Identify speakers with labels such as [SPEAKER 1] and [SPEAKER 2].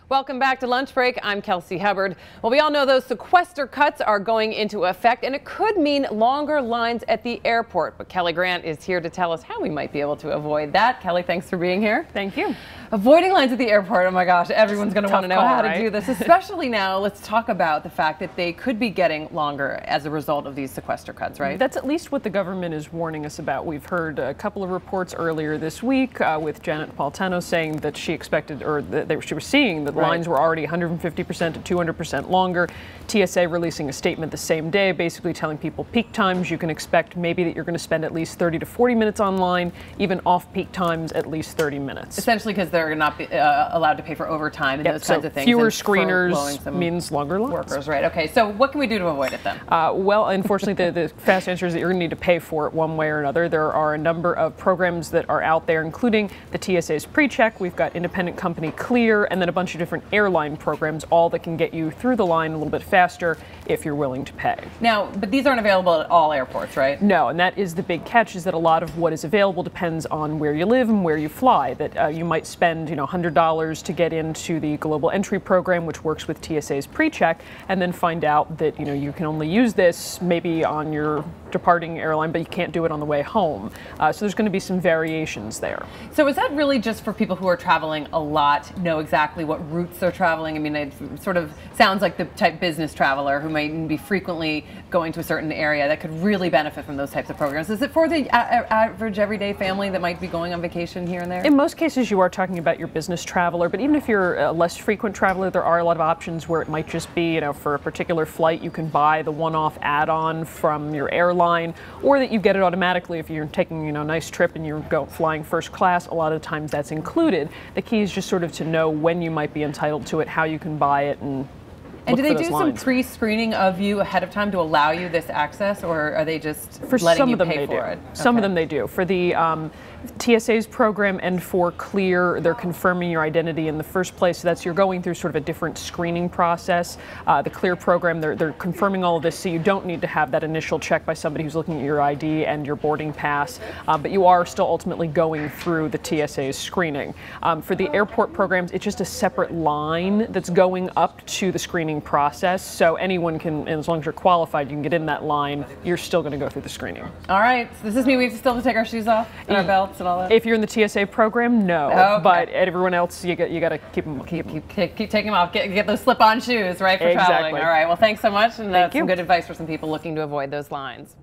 [SPEAKER 1] Welcome back to Lunch Break. I'm Kelsey Hubbard. Well, we all know those sequester cuts are going into effect, and it could mean longer lines at the airport. But Kelli Grant is here to tell us how we might be able to avoid that. Kelli, thanks for being here.
[SPEAKER 2] Thank you.
[SPEAKER 1] Avoiding lines at the airport, oh my gosh, everyone's going to want to know how to do this, especially now. Let's talk about the fact that they could be getting longer as a result of these sequester cuts, right?
[SPEAKER 2] That's at least what the government is warning us about. We've heard a couple of reports earlier this week with Janet Napolitano saying that she expected, or that she was seeing that lines were already 150% to 200% longer. TSA releasing a statement the same day, basically telling people peak times you can expect maybe that you're going to spend at least 30 to 40 minutes online, even off-peak times at least 30 minutes.
[SPEAKER 1] Essentially because they're not be, allowed to pay for overtime and those kinds of things.
[SPEAKER 2] Fewer screeners means longer lines.
[SPEAKER 1] Workers, right? Okay, so what can we do to avoid it then?
[SPEAKER 2] Well, unfortunately, the fast answer is that you're going to need to pay for it one way or another. There are a number of programs that are out there, including the TSA's PreCheck. We've got independent company Clear, and then a bunch of different airline programs, all that can get you through the line a little bit faster if you're willing to pay.
[SPEAKER 1] Now, but these aren't available at all airports, right?
[SPEAKER 2] No, and that is the big catch, is that a lot of what is available depends on where you live and where you fly. That you might spend, $100 to get into the global entry program, which works with TSA's PreCheck, and then find out that you can only use this maybe on your departing airline, but you can't do it on the way home. So there's going to be some variations there.
[SPEAKER 1] So is that really just for people who are traveling a lot, know exactly what routes they're traveling? I mean, it sort of sounds like the type business traveler who might be frequently going to a certain area that could really benefit from those types of programs. Is it for the average everyday family that might be going on vacation here and there?
[SPEAKER 2] In most cases, you are talking about your business traveler, but even if you're a less frequent traveler, there are a lot of options where it might just be, for a particular flight, you can buy the one-off add-on from your airline, or that you get it automatically if you're taking, a nice trip and you're flying first class. A lot of times that's included. The key is just sort of to know when you might be entitled to it, how you can buy it, and
[SPEAKER 1] do they do some pre-screening of you ahead of time to allow you this access, or are they just letting you pay for it?
[SPEAKER 2] Some of them they do. For the TSA's program and for Clear, they're confirming your identity in the first place. So you're going through sort of a different screening process. The Clear program, they're confirming all of this, so you don't need to have that initial check by somebody who's looking at your ID and your boarding pass, but you are still ultimately going through the TSA's screening. For the airport programs, it's just a separate line that's going up to the screening process, so anyone can, and as long as you're qualified, you can get in that line. You're still going to go through the screening.
[SPEAKER 1] All right, so does this mean we still have to take our shoes off and our belts and all that?
[SPEAKER 2] If you're in the TSA program, no. Okay. But everyone else, you got to keep
[SPEAKER 1] taking them off. Get those slip-on shoes, right, for traveling. All right. Well, thanks so much, and some good advice for some people looking to avoid those lines.